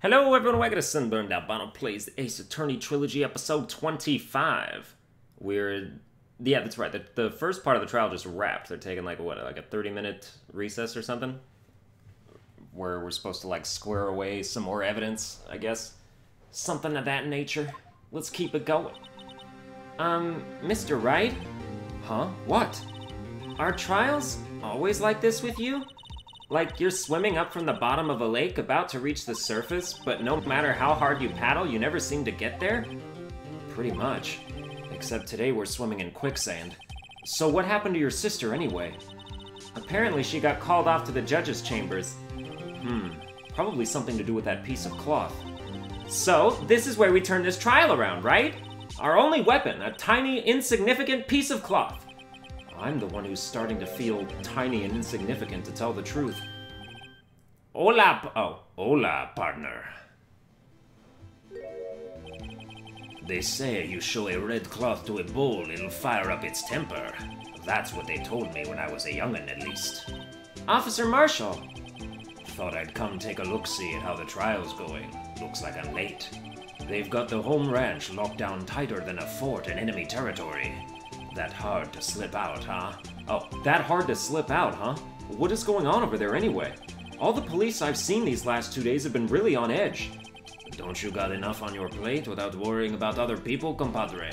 Hello everyone, welcome to Sunburned. Albino plays the Ace Attorney Trilogy, episode 25. Yeah, that's right, the first part of the trial just wrapped. They're taking like a 30-minute recess or something? Where we're supposed to like square away some more evidence, I guess. Something of that nature. Let's keep it going. Mr. Wright? Huh? What? Are trials always like this with you? Like you're swimming up from the bottom of a lake about to reach the surface, but no matter how hard you paddle, you never seem to get there? Pretty much. Except today we're swimming in quicksand. So what happened to your sister anyway? Apparently she got called off to the judge's chambers. Probably something to do with that piece of cloth. So, this is where we turn this trial around, right? Our only weapon, a tiny, insignificant piece of cloth. I'm the one who's starting to feel tiny and insignificant, to tell the truth. Hola, partner. They say you show a red cloth to a bull, it'll fire up its temper. That's what they told me when I was a young'un, at least. Officer Marshall. Thought I'd come take a look-see at how the trial's going. Looks like I'm late. They've got the home ranch locked down tighter than a fort in enemy territory. That hard to slip out, huh? Oh, that hard to slip out, huh? What is going on over there anyway? All the police I've seen these last 2 days have been really on edge. Don't you got enough on your plate without worrying about other people, compadre?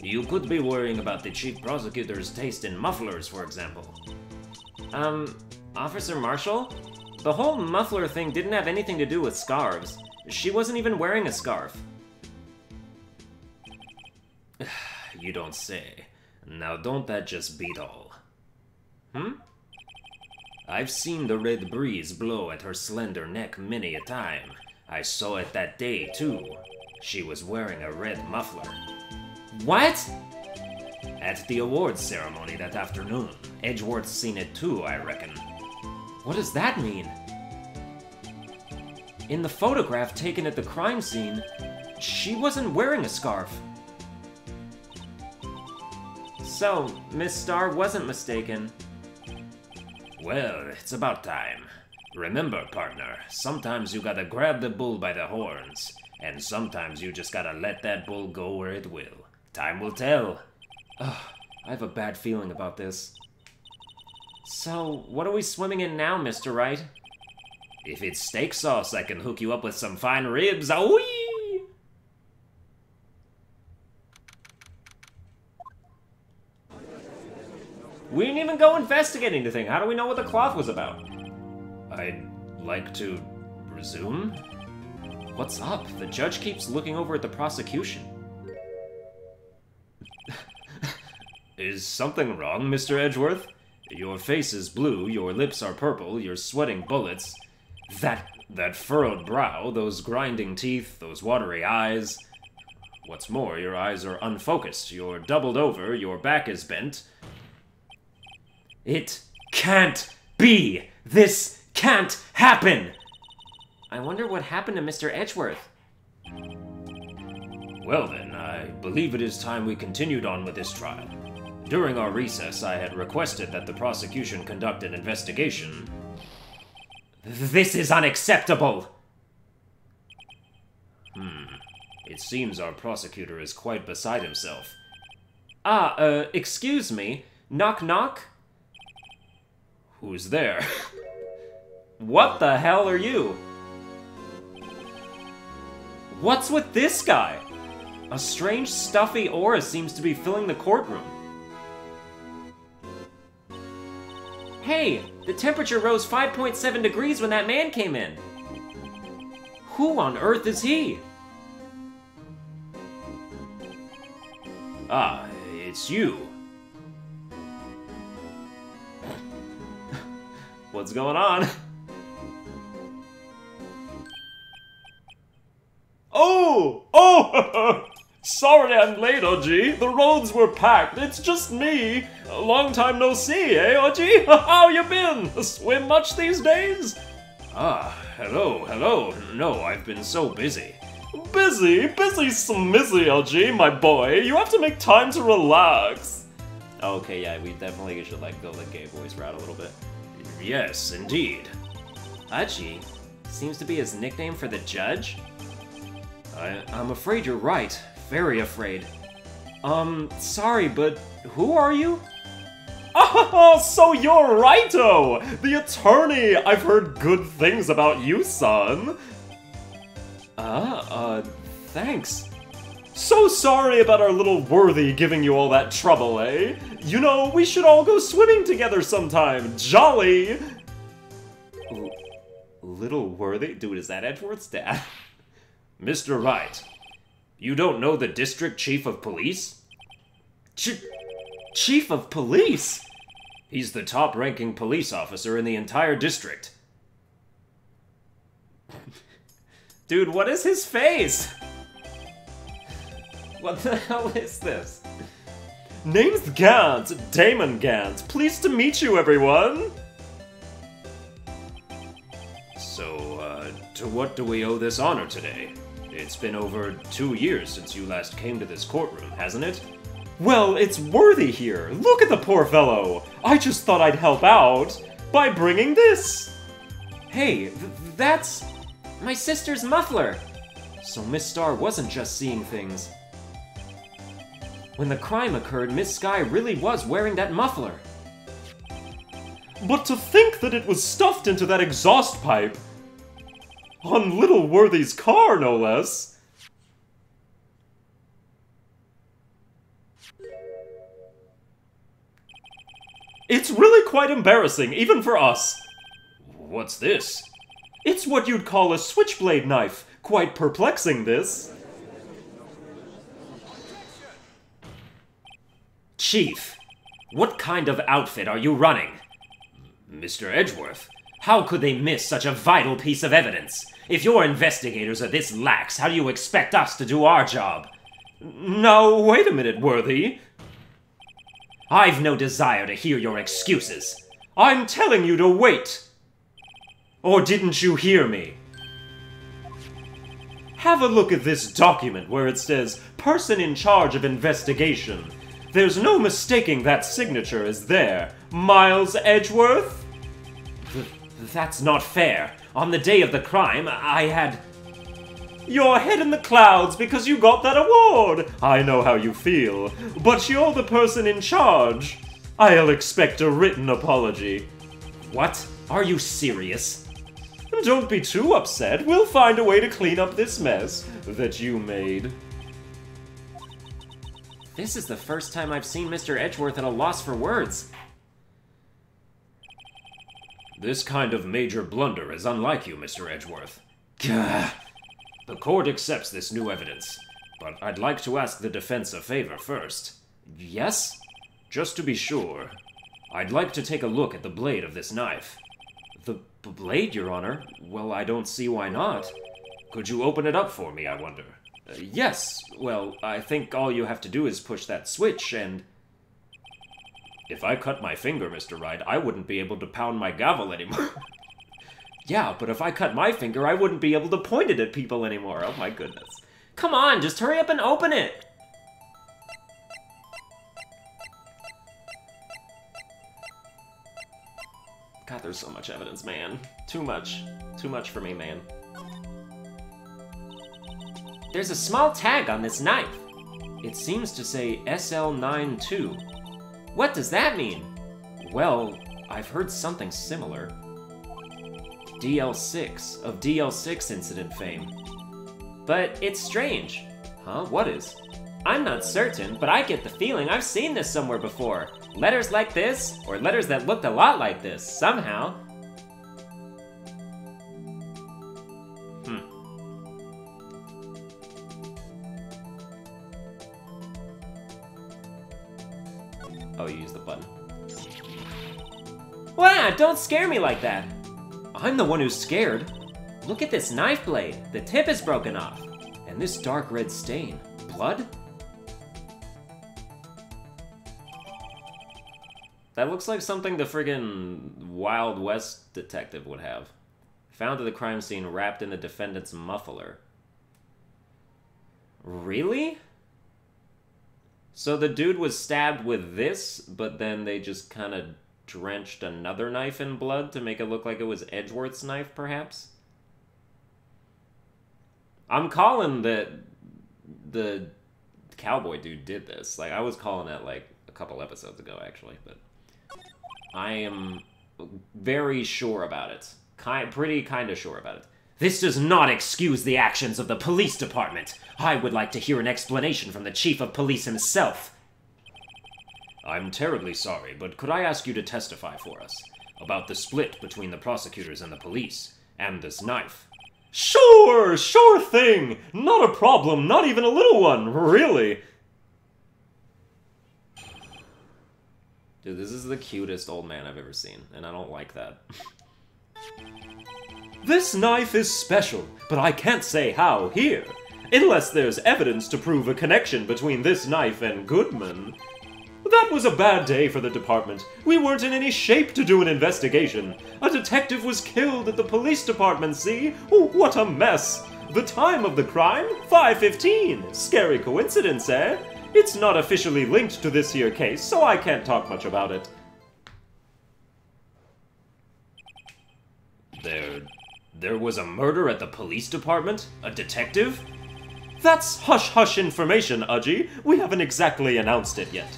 You could be worrying about the chief prosecutor's taste in mufflers, for example. Officer Marshall? The whole muffler thing didn't have anything to do with scarves. She wasn't even wearing a scarf. You don't say. Now don't that just beat all? I've seen the red breeze blow at her slender neck many a time. I saw it that day, too. She was wearing a red muffler. What? At the awards ceremony that afternoon. Edgeworth's seen it too, I reckon. What does that mean? In the photograph taken at the crime scene, she wasn't wearing a scarf. So, Miss Starr wasn't mistaken. Well, it's about time. Remember, partner, sometimes you gotta grab the bull by the horns, and sometimes you just gotta let that bull go where it will. Time will tell. Ugh, I have a bad feeling about this. So, what are we swimming in now, Mr. Wright? If it's steak sauce, I can hook you up with some fine ribs. Awee! We didn't even go investigate anything. How do we know what the cloth was about? I'd like to resume? What's up? The judge keeps looking over at the prosecution. Is something wrong, Mr. Edgeworth? Your face is blue, your lips are purple, you're sweating bullets. That furrowed brow, those grinding teeth, those watery eyes. What's more, your eyes are unfocused, you're doubled over, your back is bent. It can't be! This can't happen! I wonder what happened to Mr. Edgeworth. Well then, I believe it is time we continued on with this trial. During our recess, I had requested that the prosecution conduct an investigation. This is unacceptable! It seems our prosecutor is quite beside himself. Excuse me? Knock knock? Who's there? What the hell are you? What's with this guy? A strange, stuffy aura seems to be filling the courtroom. Hey, the temperature rose 5.7 degrees when that man came in. Who on earth is he? Ah, it's you. What's going on? Oh! Sorry I'm late, OG. The roads were packed. It's just me. A long time no see, eh, OG? How you been? Swim much these days? Ah, hello. No, I've been so busy. Busy smizzy, OG, my boy. You have to make time to relax. Okay, yeah, we definitely should, like, go the gay voice route a little bit. Yes, indeed. Achi, Seems to be his nickname for the judge? I'm afraid you're right. Very afraid. Sorry, but who are you? Oh, so you're Righto! The attorney! I've heard good things about you, son. Thanks. So sorry about our little Worthy giving you all that trouble, eh? You know, we should all go swimming together sometime. Jolly! Little Worthy? Dude, is that Edgeworth's dad? Mr. Wright, you don't know the district chief of police? Chief of police? He's the top-ranking police officer in the entire district. Dude, what is his face? What the hell is this? Name's Gant, Damon Gant. Pleased to meet you, everyone. So, to what do we owe this honor today? It's been over 2 years since you last came to this courtroom, hasn't it? Well, it's Worthy here. Look at the poor fellow. I just thought I'd help out by bringing this. Hey, that's my sister's muffler. So Miss Star wasn't just seeing things. When the crime occurred, Miss Sky really was wearing that muffler. But to think that it was stuffed into that exhaust pipe. On little Worthy's car, no less. It's really quite embarrassing, even for us. What's this? It's what you'd call a switchblade knife. Quite perplexing, this. Chief, what kind of outfit are you running? Mr. Edgeworth, how could they miss such a vital piece of evidence? If your investigators are this lax, how do you expect us to do our job? Now, wait a minute, Worthy. I've no desire to hear your excuses. I'm telling you to wait. Or didn't you hear me? Have a look at this document where it says, Person in charge of investigation. There's no mistaking that signature is there. Miles Edgeworth? That's not fair. On the day of the crime, I had... Your head in the clouds because you got that award. I know how you feel. But you're the person in charge. I'll expect a written apology. What? Are you serious? Don't be too upset. We'll find a way to clean up this mess that you made. This is the first time I've seen Mr. Edgeworth at a loss for words. This kind of major blunder is unlike you, Mr. Edgeworth. Gah. The court accepts this new evidence, but I'd like to ask the defense a favor first. Yes? Just to be sure, I'd like to take a look at the blade of this knife. The blade, Your Honor? Well, I don't see why not. Could you open it up for me, I wonder? Yes. Well, I think all you have to do is push that switch and... If I cut my finger, Mr. Wright, I wouldn't be able to pound my gavel anymore. Yeah, but if I cut my finger, I wouldn't be able to point it at people anymore. Oh my goodness. Come on, just hurry up and open it! God, there's so much evidence, man. Too much. Too much for me, man. There's a small tag on this knife. It seems to say SL92. What does that mean? Well, I've heard something similar. DL6, of DL6 incident fame. But it's strange. Huh? What is? I'm not certain, but I get the feeling I've seen this somewhere before. Letters like this, or letters that looked a lot like this, somehow. Oh, you use the button. Wow, don't scare me like that! I'm the one who's scared. Look at this knife blade. The tip is broken off. And this dark red stain. Blood? That looks like something the friggin' Wild West detective would have. Found at the crime scene wrapped in the defendant's muffler. Really? So the dude was stabbed with this, but then they just kind of drenched another knife in blood to make it look like it was Edgeworth's knife, perhaps? I'm calling that the cowboy dude did this. Like, I was calling that, like, a couple episodes ago, actually, but I am very sure about it. Pretty kind of sure about it. This does not excuse the actions of the police department. I would like to hear an explanation from the chief of police himself. I'm terribly sorry, but could I ask you to testify for us about the split between the prosecutors and the police, and this knife? Sure thing! Not a problem, not even a little one, really! Dude, this is the cutest old man I've ever seen, and I don't like that. This knife is special, but I can't say how here, unless there's evidence to prove a connection between this knife and Goodman. That was a bad day for the department. We weren't in any shape to do an investigation. A detective was killed at the police department, see? Oh, what a mess! The time of the crime? 5:15. Scary coincidence, eh? It's not officially linked to this here case, so I can't talk much about it. There was a murder at the police department? A detective? That's hush-hush information, Udgy. We haven't exactly announced it yet.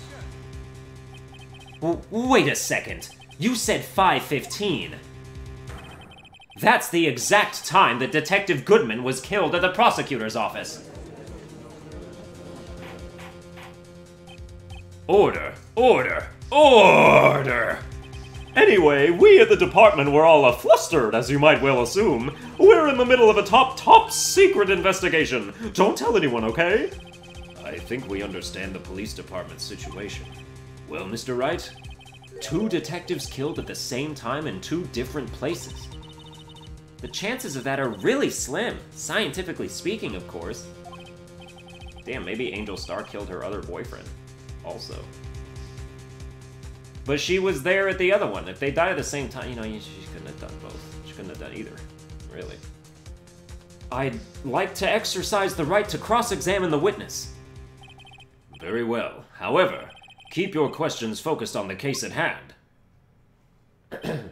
Wait a second. You said 5:15. That's the exact time that Detective Goodman was killed at the prosecutor's office. Order! Order! Order! Anyway, we at the department were all a-flustered, as you might well assume. We're in the middle of a top secret investigation. Don't tell anyone, okay? I think we understand the police department's situation. Well, Mr. Wright, 2 detectives killed at the same time in 2 different places. The chances of that are really slim, scientifically speaking, of course. Damn, maybe Angel Star killed her other boyfriend, also. But she was there at the other one. If they died at the same time, you know, she couldn't have done both. She couldn't have done either, really. I'd like to exercise the right to cross-examine the witness. Very well. However, keep your questions focused on the case at hand. Alright,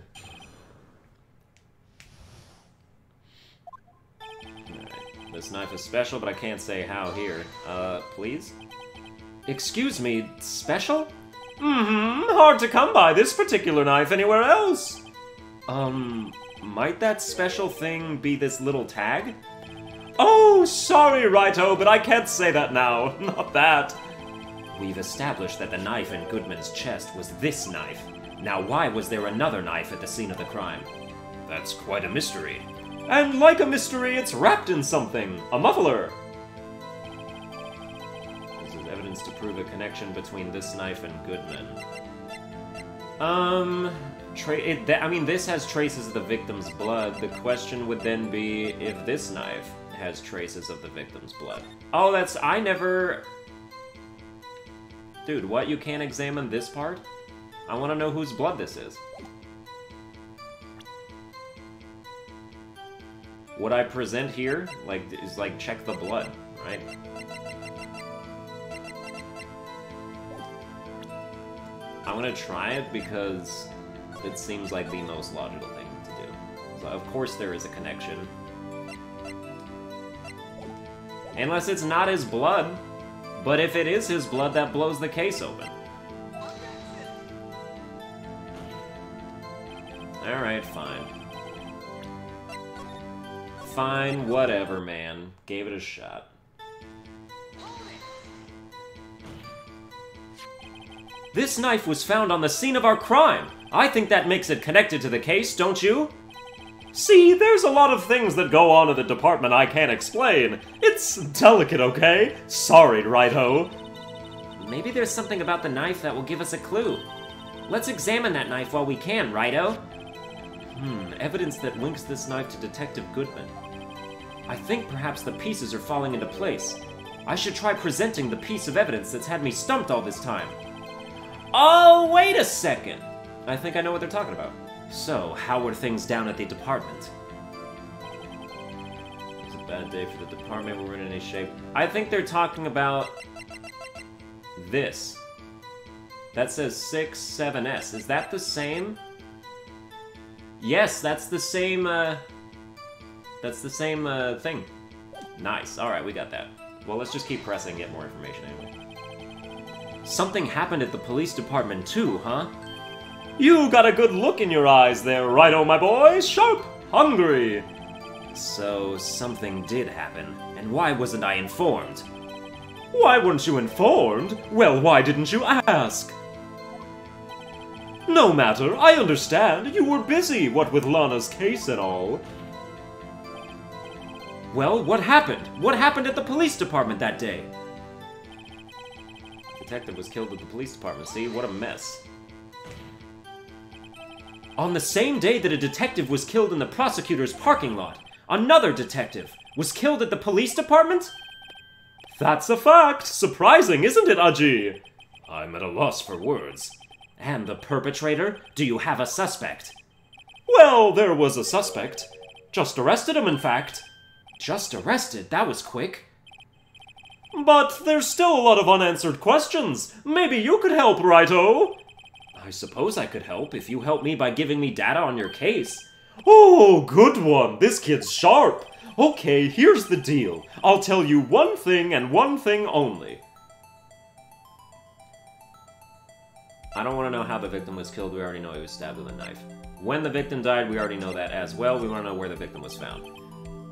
this knife is special, but I can't say how here. Please? Excuse me, special? Hard to come by this particular knife anywhere else. Might that special thing be this little tag? Oh, sorry, Righto, but I can't say that now. Not that. We've established that the knife in Goodman's chest was this knife. Now why was there another knife at the scene of the crime? That's quite a mystery. And like a mystery, it's wrapped in something. A muffler. This is evidence to prove a connection between this knife and Goodman. I mean, this has traces of the victim's blood. The question would then be if this knife has traces of the victim's blood. Oh, I never... Dude, what? You can't examine this part? I want to know whose blood this is. What I present here, is check the blood, right? I'm gonna try it because it seems like the most logical thing to do. So of course there is a connection. Unless it's not his blood. But if it is his blood, that blows the case open. Alright, fine. Fine, whatever, man. Gave it a shot. This knife was found on the scene of our crime. I think that makes it connected to the case, don't you? See, there's a lot of things that go on at the department I can't explain. It's delicate, okay? Sorry, Righto. Maybe there's something about the knife that will give us a clue. Let's examine that knife while we can, Righto. Evidence that links this knife to Detective Goodman. I think perhaps the pieces are falling into place. I should try presenting the piece of evidence that's had me stumped all this time. Oh, wait a second! I think I know what they're talking about. So, how were things down at the department? It's a bad day for the department, we weren't in any shape. I think they're talking about... this. That says 6-7S. Is that the same? Yes, that's the same, thing. Nice. Alright, we got that. Well, let's just keep pressing, get more information anyway. Something happened at the police department too, huh? You got a good look in your eyes there, righto, my boy. Sharp, hungry. So, something did happen. And why wasn't I informed? Why weren't you informed? Well, why didn't you ask? No matter, I understand. You were busy, what with Lana's case and all. Well, what happened? What happened at the police department that day? Detective was killed at the police department. See, what a mess. On the same day that a detective was killed in the prosecutor's parking lot, another detective was killed at the police department? That's a fact. Surprising, isn't it, Aji? I'm at a loss for words. And the perpetrator? Do you have a suspect? Well, there was a suspect. Just arrested him, in fact. Just arrested? That was quick. But there's still a lot of unanswered questions. Maybe you could help, righto? I suppose I could help if you help me by giving me data on your case. Oh, good one. This kid's sharp. Okay, here's the deal. I'll tell you one thing and one thing only. I don't want to know how the victim was killed. We already know he was stabbed with a knife. When the victim died, we already know that as well. We want to know where the victim was found.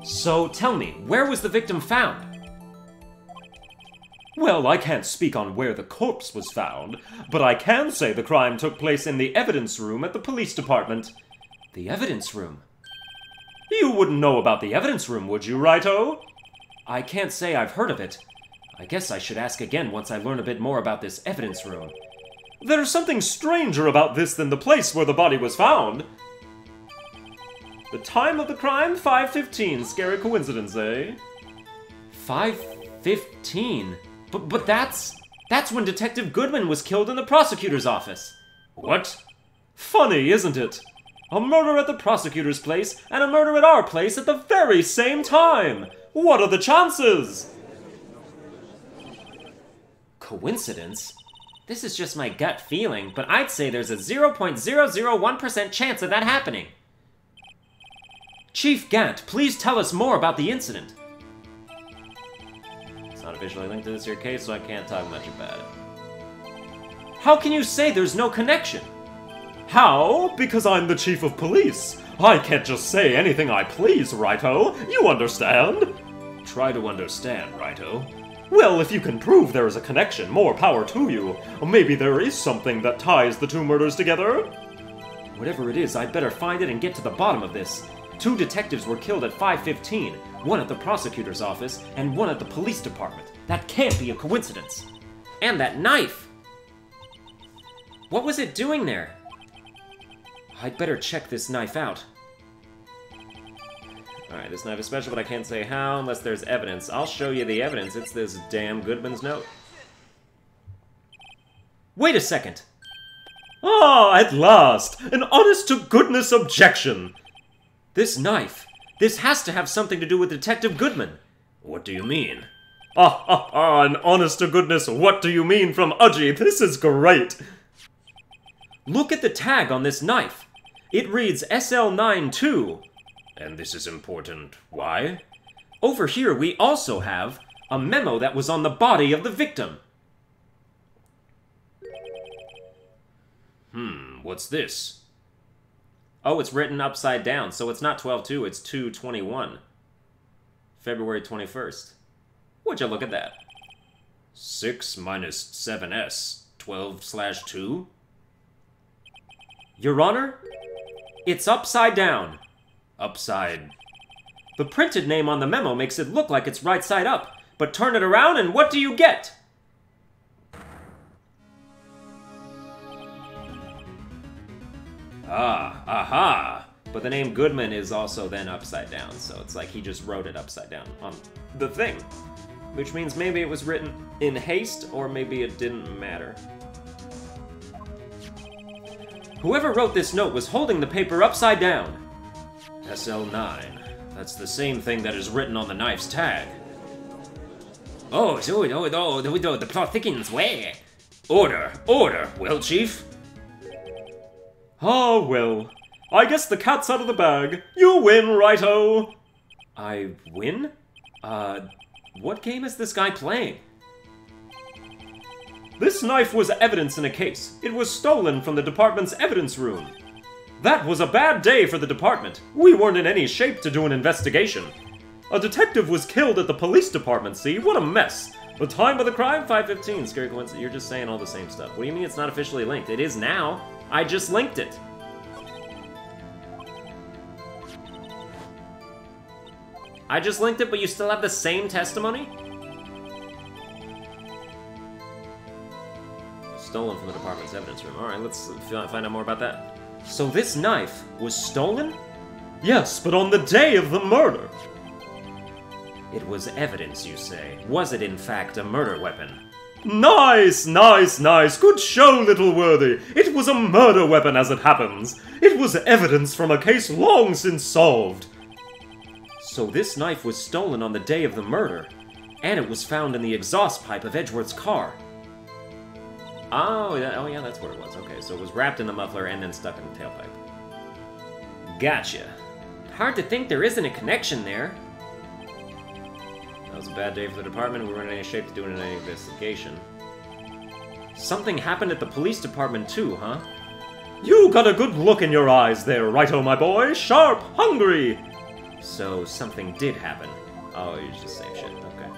So, tell me, where was the victim found? Well, I can't speak on where the corpse was found, but I can say the crime took place in the evidence room at the police department. The evidence room? You wouldn't know about the evidence room, would you, righto? I can't say I've heard of it. I guess I should ask again once I learn a bit more about this evidence room. There's something stranger about this than the place where the body was found. The time of the crime, 5:15. Scary coincidence, eh? 5:15? But that's when Detective Goodman was killed in the prosecutor's office. What? Funny, isn't it? A murder at the prosecutor's place and a murder at our place at the very same time! What are the chances? Coincidence? This is just my gut feeling, but I'd say there's a 0.001% chance of that happening. Chief Gant, please tell us more about the incident. It's not officially linked to this here case, so I can't talk much about it. How can you say there's no connection? How? Because I'm the chief of police. I can't just say anything I please, righto. You understand? Try to understand, righto. Well, if you can prove there is a connection, more power to you. Maybe there is something that ties the two murders together? Whatever it is, I'd better find it and get to the bottom of this. 2 detectives were killed at 5:15, one at the prosecutor's office and one at the police department. That can't be a coincidence. And that knife! What was it doing there? I'd better check this knife out. Alright, this knife is special, but I can't say how unless there's evidence. I'll show you the evidence. It's this damn Goodman's note. Wait a second! Ah, at last! An honest-to-goodness objection! This knife. This has to have something to do with Detective Goodman. What do you mean? An honest-to-goodness what do you mean from Udgy? This is great! Look at the tag on this knife. It reads SL92. And this is important. Why? Over here we also have a memo that was on the body of the victim. What's this? Oh, it's written upside down, so it's not 12/2, it's 2/21. February 21st. Would you look at that? 6 minus 7s, 12/2? Your Honor, it's upside down. Upside. The printed name on the memo makes it look like it's right side up, but turn it around and what do you get? Ah, aha! But the name Goodman is also then upside down, so it's like he just wrote it upside down on the thing. Which means maybe it was written in haste, or maybe it didn't matter. Whoever wrote this note was holding the paper upside down. SL9. That's the same thing that is written on the knife's tag. Oh, so the plot thickens way. Order, order. Well, Chief? Ah, well. I guess the cat's out of the bag. You win, righto. I win? What game is this guy playing? This knife was evidence in a case. It was stolen from the department's evidence room. That was a bad day for the department. We weren't in any shape to do an investigation. A detective was killed at the police department, see? What a mess. The time of the crime? 5:15. Scary coincidence. You're just saying all the same stuff. What do you mean it's not officially linked? It is now. I just linked it. I just linked it, but you still have the same testimony? Stolen from the department's evidence room. Alright, let's find out more about that. So this knife was stolen? Yes, but on the day of the murder. It was evidence, you say. Was it in fact a murder weapon? Nice, nice, nice. Good show, little worthy. It was a murder weapon as it happens. It was evidence from a case long since solved. So this knife was stolen on the day of the murder, and it was found in the exhaust pipe of Edgeworth's car. Oh yeah, that's where it was. Okay, so it was wrapped in the muffler and then stuck in the tailpipe. Gotcha. Hard to think there isn't a connection there. That was a bad day for the department. We weren't in any shape to do any investigation. Something happened at the police department too, huh? You got a good look in your eyes there, righto, my boy. Sharp, hungry. So something did happen. Oh, you're just saying shit. Okay.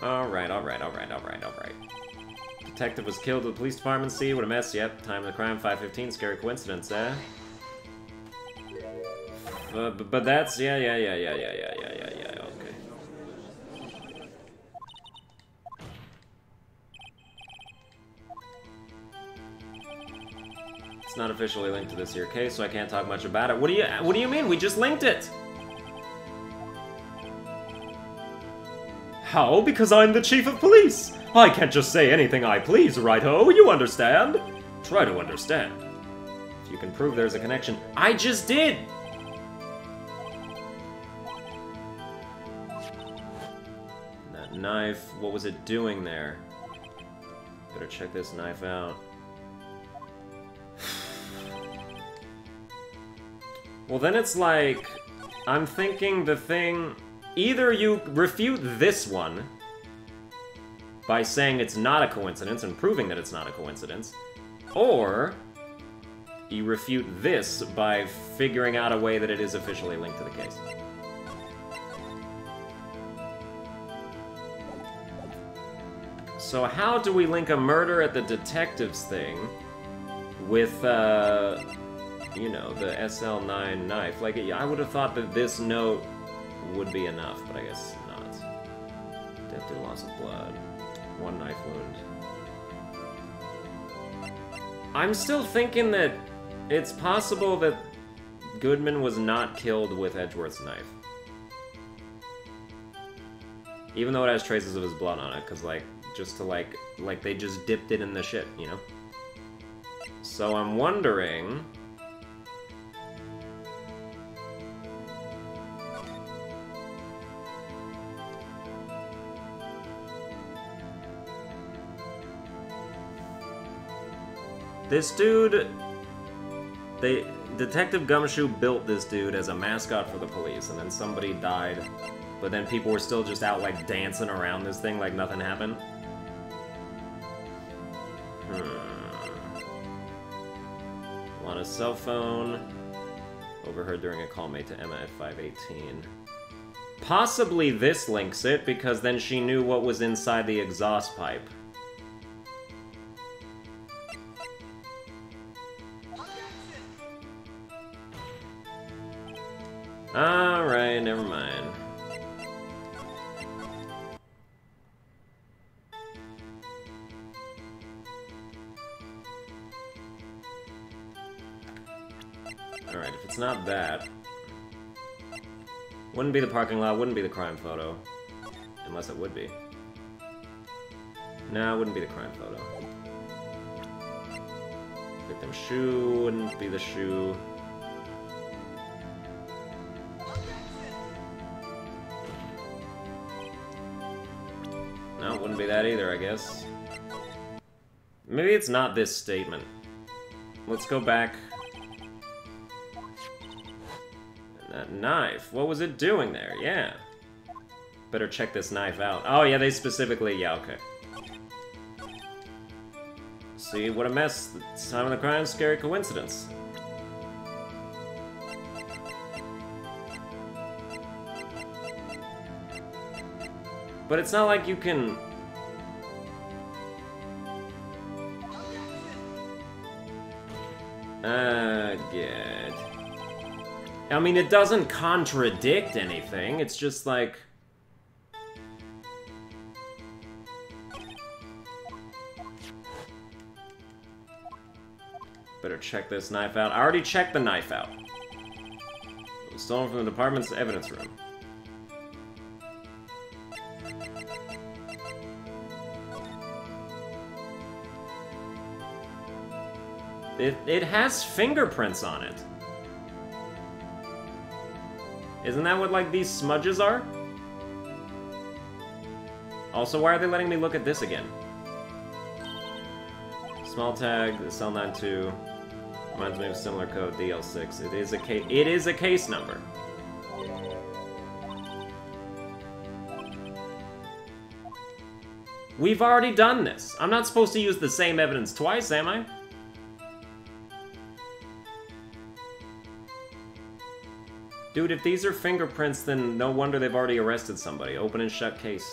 Alright. Detective was killed at the police department. See, what a mess. Yep, time of the crime, 5:15. Scary coincidence, eh? But that's... Yeah, okay. It's not officially linked to this here case, so I can't talk much about it. What do you mean? We just linked it! How? Because I'm the chief of police. I can't just say anything I please, righto, you understand? Try to understand. If you can prove there's a connection... I just did! That knife, what was it doing there? Better check this knife out. Well, then it's like... I'm thinking the thing... Either you refute this one by saying it's not a coincidence and proving that it's not a coincidence, or you refute this by figuring out a way that it is officially linked to the case. So how do we link a murder at the detective's thing with, you know, the SL9 knife? Like, I would have thought that this note would be enough, but I guess not. Death due to loss of blood. One knife wound. I'm still thinking that it's possible that Goodman was not killed with Edgeworth's knife. Even though it has traces of his blood on it, because, like, just to, like, they just dipped it in the shit, you know? So I'm wondering... This dude, Detective Gumshoe built this dude as a mascot for the police, and then somebody died, but then people were still just out, like, dancing around this thing like nothing happened. On a cell phone, overheard during a call made to Emma at 5:18. Possibly this links it, because then she knew what was inside the exhaust pipe. Alright, never mind. Alright, if it's not that... Wouldn't be the parking lot, wouldn't be the crime photo. Unless it would be. No, it wouldn't be the crime photo. Victim shoe, wouldn't be the shoe. No, wouldn't be that either, I guess. Maybe it's not this statement. Let's go back. And That knife. What was it doing there? Yeah. Better check this knife out. Oh, yeah, they specifically... Yeah, okay. See, what a mess. The time of the crime, scary coincidence. But it's not like you can... Good. I mean, it doesn't contradict anything, it's just like... Better check this knife out. I already checked the knife out. It was stolen from the department's evidence room. It has fingerprints on it. Isn't that what, like, these smudges are? Also, why are they letting me look at this again? Small tag, cell 92. Reminds me of similar code, DL6. It is a case number. We've already done this. I'm not supposed to use the same evidence twice, am I? Dude, if these are fingerprints, then no wonder they've already arrested somebody. Open and shut case.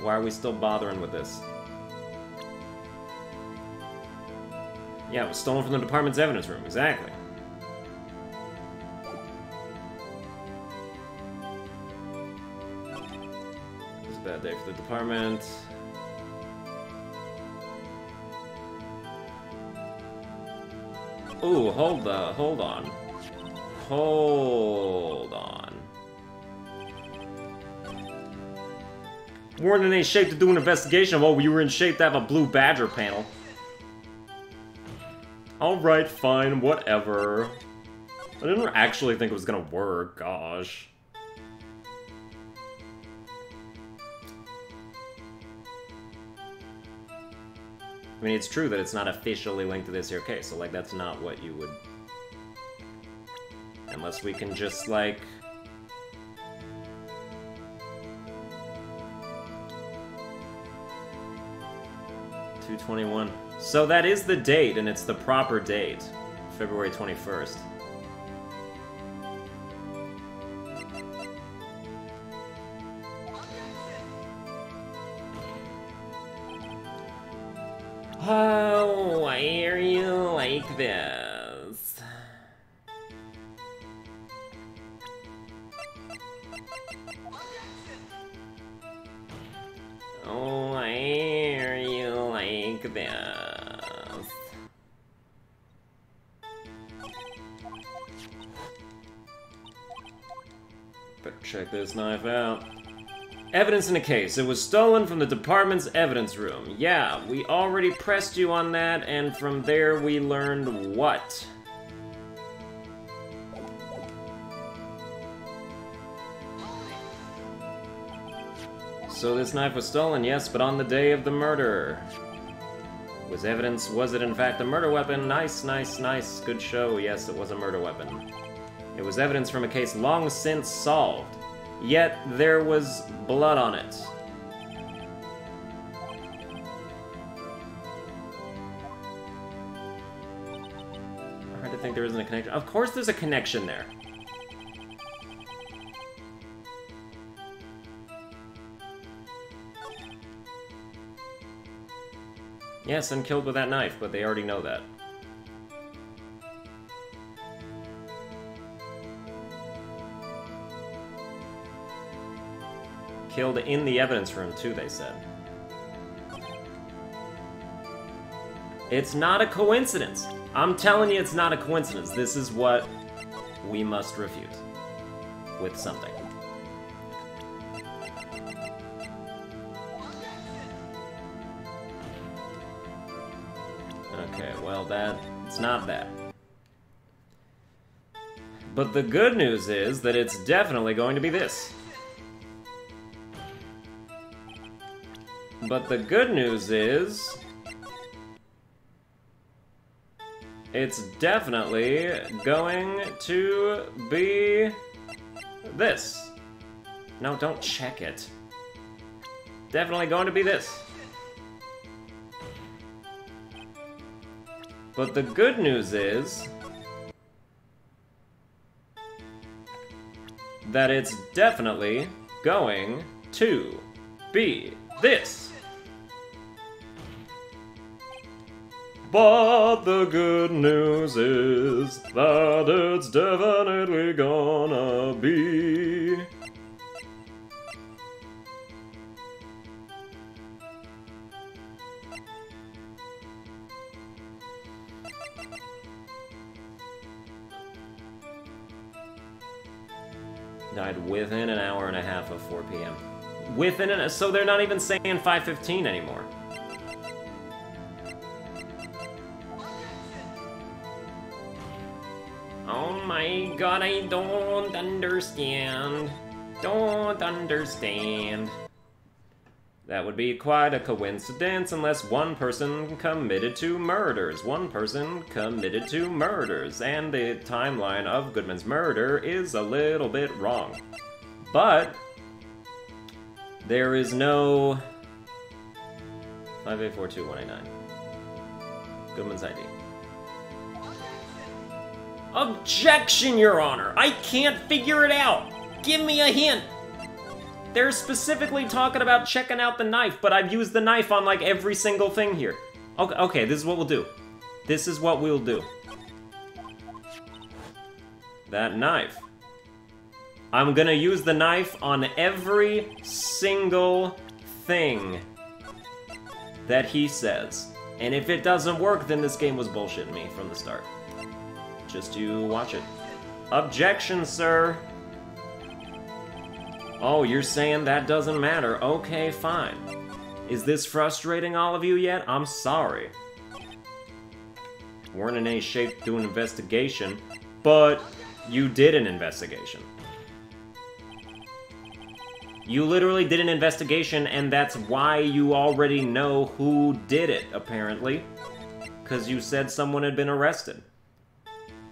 Why are we still bothering with this? Yeah, it was stolen from the department's evidence room. Exactly. It's a bad day for the department. Ooh, hold on. Hold on. Weren't in any shape to do an investigation. Well, we were in shape to have a Blue Badger panel. Alright, fine, whatever. I didn't actually think it was gonna work, gosh. I mean, it's true that it's not officially linked to this here case, so, like, that's not what you would... Unless we can just, like... $221. So that is the date, and it's the proper date. February 21st. Oh, why are you like this? Oh, why are you like this? Better check this knife out. Evidence in a case. It was stolen from the department's evidence room. Yeah, we already pressed you on that, and from there we learned what? So this knife was stolen, yes, but on the day of the murder. Was it in fact a murder weapon? Nice, nice, nice. Good show. Yes, it was a murder weapon. It was evidence from a case long since solved. Yet, there was blood on it. Hard to think there isn't a connection. Of course there's a connection there. Yes, and killed with that knife, but they already know that. Killed in the evidence room, too, they said. It's not a coincidence. I'm telling you, it's not a coincidence. This is what we must refute. With something. Okay, well, it's not that. But the good news is that it's definitely going to be this. But the good news is... It's definitely going to be this. No, don't check it. Definitely going to be this. But the good news is that it's definitely going to be this. But the good news is that it's definitely gonna be. Died within an hour and a half of 4 p.m. So they're not even saying 5:15 anymore. Oh my god, I don't understand. Don't understand. That would be quite a coincidence unless one person committed 2 murders. One person committed 2 murders, and the timeline of Goodman's murder is a little bit wrong. But there is no 5842189. Goodman's ID. Objection, Your Honor! I can't figure it out! Give me a hint! They're specifically talking about checking out the knife, but I've used the knife on, like, every single thing here. Okay, this is what we'll do. This is what we'll do. That knife. I'm gonna use the knife on every single thing that he says. And if it doesn't work, then this game was bullshitting me from the start. Just you watch it. Objection, sir. Oh, you're saying that doesn't matter. Okay, fine. Is this frustrating all of you yet? I'm sorry. Weren't in any shape to do an investigation, but you did an investigation. You literally did an investigation, and that's why you already know who did it, apparently. Because you said someone had been arrested.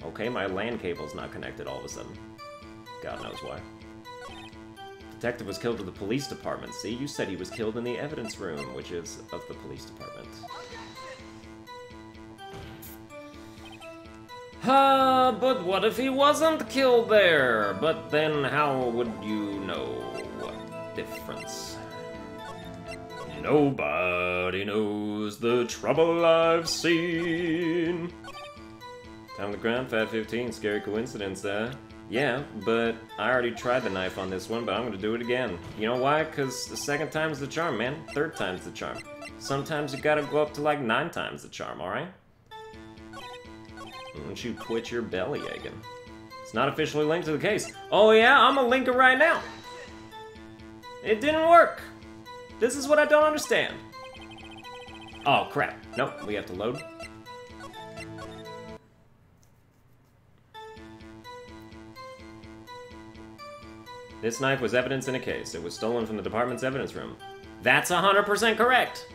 Okay, my LAN cable's not connected all of a sudden. God knows why. Detective was killed at the police department. See, you said he was killed in the evidence room, which is of the police department. But what if he wasn't killed there? But then how would you know what difference? Nobody knows the trouble I've seen. Time on the ground, 5:15, scary coincidence, Yeah, but I already tried the knife on this one, but I'm gonna do it again. You know why? Because the second time's the charm, man. Third time's the charm. Sometimes you gotta go up to like 9 times the charm, alright? Don't you quit your belly aching. It's not officially linked to the case. Oh yeah, I'm gonna link it right now. It didn't work. This is what I don't understand. Oh crap. Nope, we have to load. This knife was evidence in a case. It was stolen from the department's evidence room. That's 100% correct!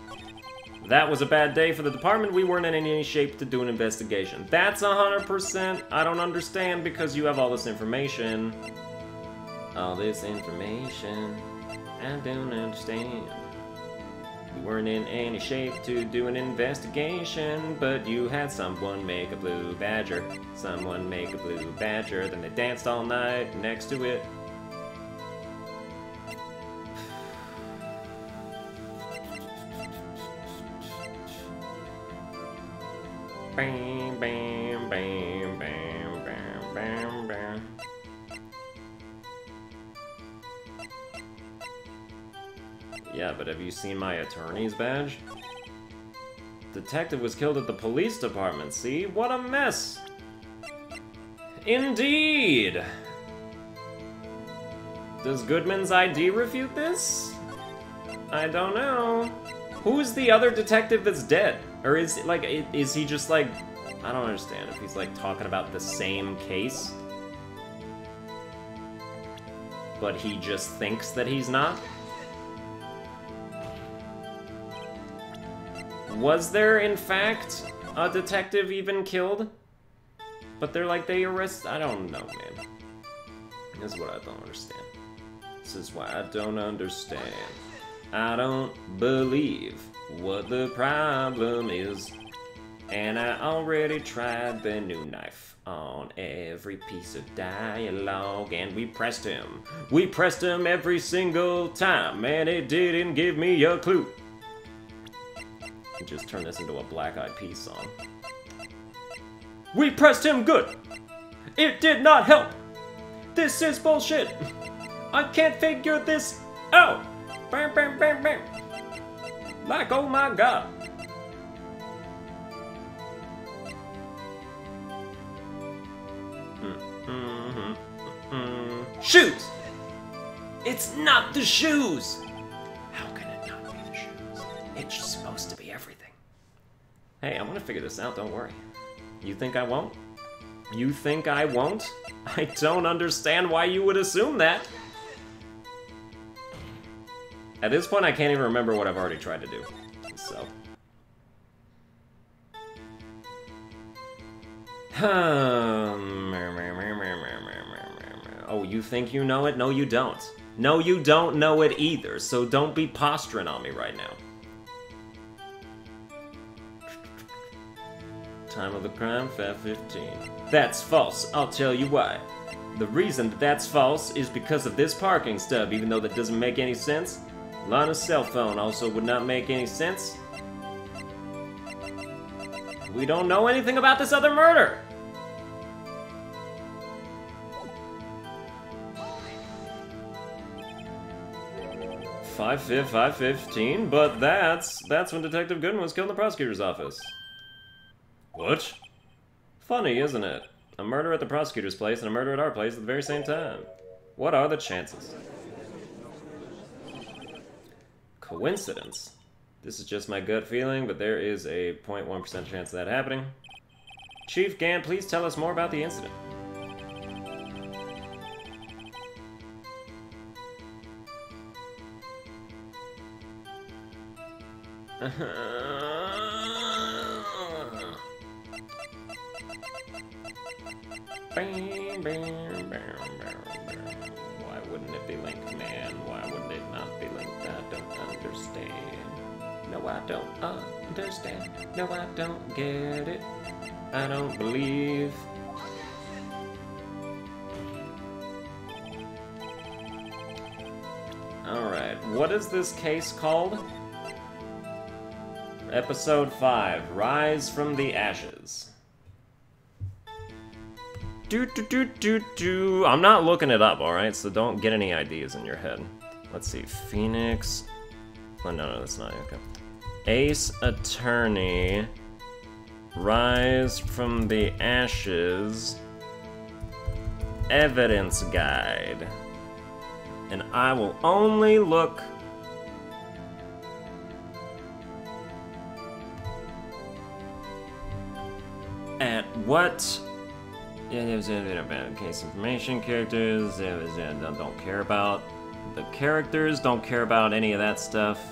That was a bad day for the department. We weren't in any shape to do an investigation. That's 100%. I don't understand because you have all this information. All this information. I don't understand. We weren't in any shape to do an investigation, but you had someone make a blue badger. Someone make a blue badger, then they danced all night next to it. Bam, bam, bam, bam, bam, bam, bam. Yeah, but have you seen my attorney's badge? Detective was killed at the police department, see? What a mess! Indeed! Does Goodman's ID refute this? I don't know. Who's the other detective that's dead? Or is he just like, I don't understand if he's like talking about the same case, but he just thinks that he's not? Was there in fact a detective even killed But they're like, they arrest... I don't know, man. This is what I don't understand. This is why I don't understand. I don't believe what the problem is. And I already tried the new knife on every piece of dialogue, and we pressed him. We pressed him every single time, and it didn't give me a clue. Just turn this into a Black Eyed Peas song. We pressed him good. It did not help. This is bullshit. I can't figure this out. Bam, bam, bam, bam. Like, oh my god. Shoes! It's not the shoes! How can it not be the shoes? It's supposed to be everything. Hey, I'm gonna figure this out, don't worry. You think I won't? You think I won't? I don't understand why you would assume that. At this point, I can't even remember what I've already tried to do, so. Oh, you think you know it? No, you don't. No, you don't know it either, so don't be posturing on me right now. Time of the crime, 5:15. That's false, I'll tell you why. The reason that that's false is because of this parking stub, even though that doesn't make any sense. Lana's cell phone also would not make any sense. We don't know anything about this other murder! Five 5:15, but that's when Detective Goodman was killed in the prosecutor's office. What? Funny, isn't it? A murder at the prosecutor's place and a murder at our place at the very same time. What are the chances? Coincidence? This is just my gut feeling, but there is a 0.1% chance of that happening. Chief Gant, please tell us more about the incident. Why wouldn't it be linked, man? Why wouldn't it not be linked? I don't understand. No, I don't understand. No, I don't get it. I don't believe. Alright, what is this case called? Episode 5, Rise from the Ashes. I'm not looking it up, alright? So don't get any ideas in your head. Let's see, Phoenix... Oh, no, that's not, okay. Ace Attorney... Rise from the Ashes... Evidence Guide. And I will only look... at what... Yeah, there was a case information characters. There was don't care about the characters. Don't care about any of that stuff.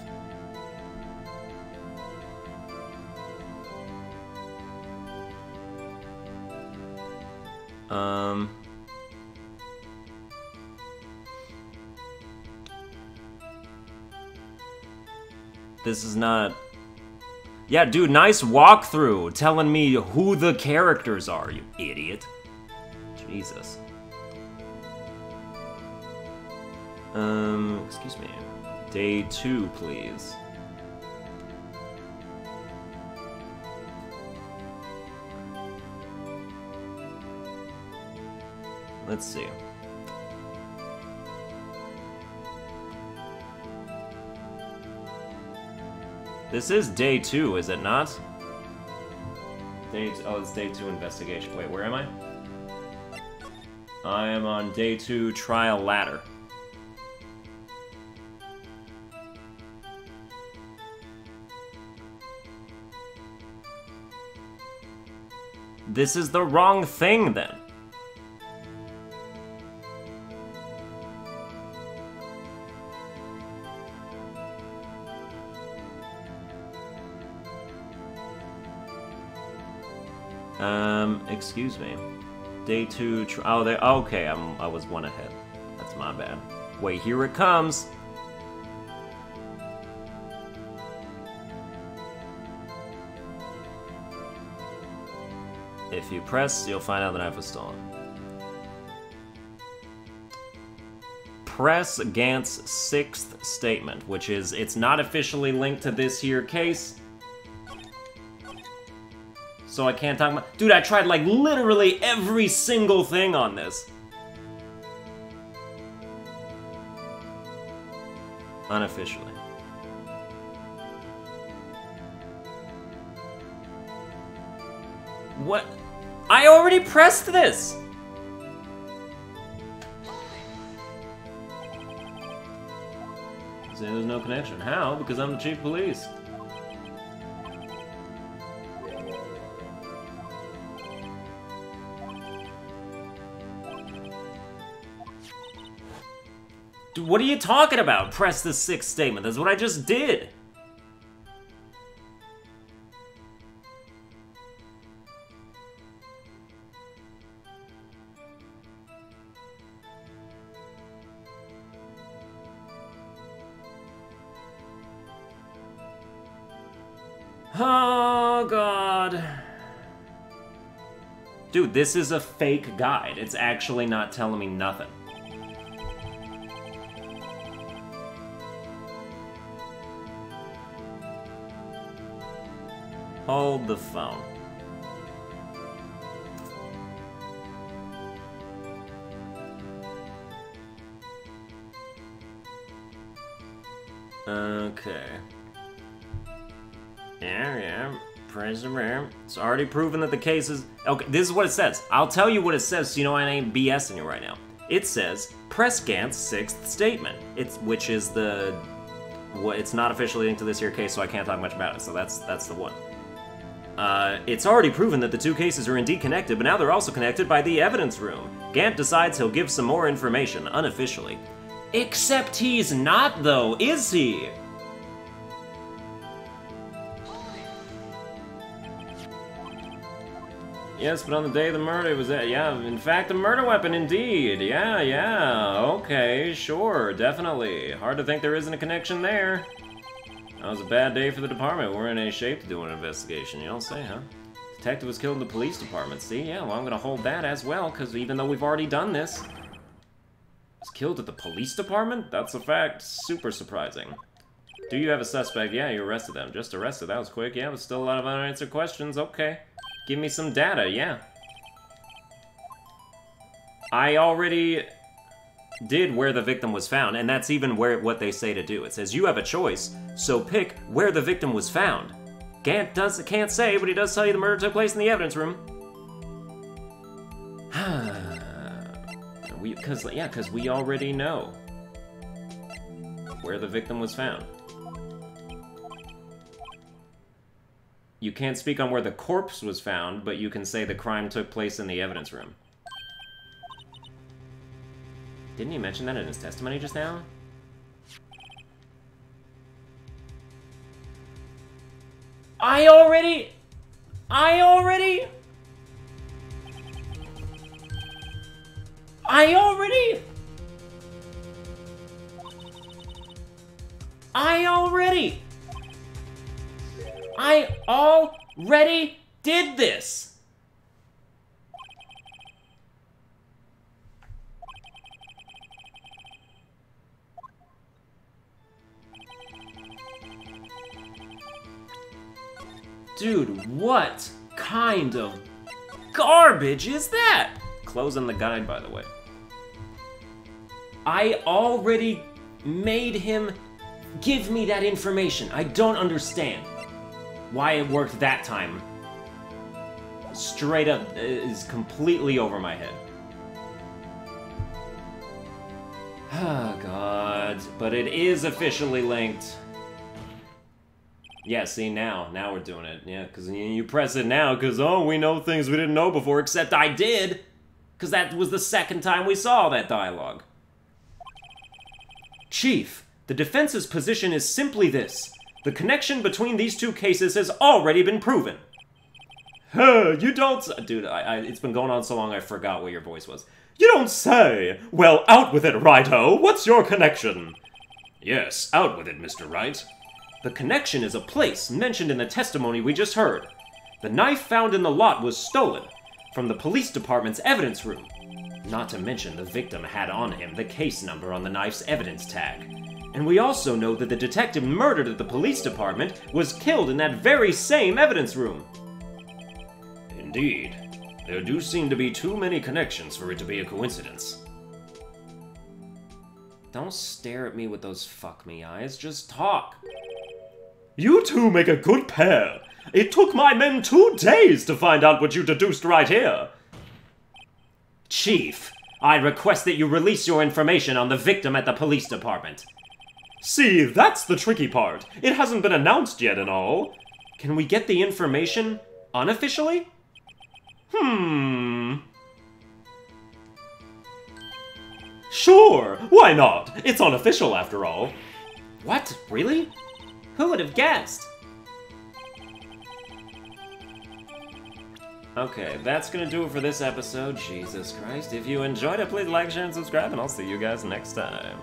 This is not... Yeah, dude, nice walkthrough telling me who the characters are, you idiot. Jesus. Excuse me. Day 2, please. Let's see. This is day 2, is it not? Oh, it's day 2 investigation. Wait, where am I? I am on day 2 trial ladder. This is the wrong thing, then. Excuse me. Day 2, oh, there, okay, I was one ahead. That's my bad. Wait, here it comes! If you press, you'll find out the knife was stolen. Press Gant's 6th statement, which is, it's not officially linked to this here case, so I can't talk about— Dude, I tried, like, literally every single thing on this. Unofficially. What? I already pressed this! Saying there's no connection. How? Because I'm the chief of police. Dude, what are you talking about? Press the 6th statement. That's what I just did. Oh, God. Dude, this is a fake guide. It's actually not telling me nothing. Hold the phone. Okay. Yeah. Prisoner. It's already proven that the case is— Okay, this is what it says. I'll tell you what it says so you know I ain't BSing you right now. It says, press Gant's 6th statement. Which is the— it's not officially linked to this here case, so I can't talk much about it, so that's the one. It's already proven that the two cases are indeed connected, but now they're also connected by the evidence room. Gant decides he'll give some more information, unofficially. Except he's not, though, is he? Yes, but on the day of the murder, it was— yeah, in fact, a murder weapon, indeed. Yeah, okay, sure, definitely. Hard to think there isn't a connection there. That was a bad day for the department. We're in any shape to do an investigation, you don't say, huh? Detective was killed in the police department. See, yeah, well, I'm gonna hold that as well, because even though we've already done this— was killed at the police department? That's a fact. Super surprising. Do you have a suspect? Yeah, you arrested them. Just arrested. That was quick. Yeah, but still a lot of unanswered questions. Okay. Give me some data, yeah. I already did where the victim was found, and that's even what they say to do. It says, you have a choice, so pick where the victim was found. Gant can't say, but he does tell you the murder took place in the evidence room. Because we already know where the victim was found. You can't speak on where the corpse was found, but you can say the crime took place in the evidence room. Didn't he mention that in his testimony just now? I already did this! Dude, what kind of garbage is that? Closing the guide, by the way. I already made him give me that information. I don't understand why it worked that time. Straight up is completely over my head. Oh, God. But it is officially linked. Yeah, see, now we're doing it. Yeah, because you press it now, because, oh, we know things we didn't know before, except I did. Because that was the second time we saw that dialogue. Chief, the defense's position is simply this. The connection between these two cases has already been proven. You don't... Dude, it's been going on so long I forgot what your voice was. You don't say! Well, out with it, Righto! What's your connection? Yes, out with it, Mr. Wright. The connection is a place mentioned in the testimony we just heard. The knife found in the lot was stolen from the police department's evidence room. Not to mention the victim had on him the case number on the knife's evidence tag. And we also know that the detective murdered at the police department was killed in that very same evidence room. Indeed. There do seem to be too many connections for it to be a coincidence. Don't stare at me with those fuck me eyes, just talk. You two make a good pair. It took my men 2 days to find out what you deduced right here. Chief, I request that you release your information on the victim at the police department. See, that's the tricky part. It hasn't been announced yet and all. Can we get the information unofficially? Sure, why not? It's unofficial after all. What? Really? Who would have guessed? Okay, that's gonna do it for this episode. Jesus Christ. If you enjoyed it, please like, share, and subscribe, and I'll see you guys next time.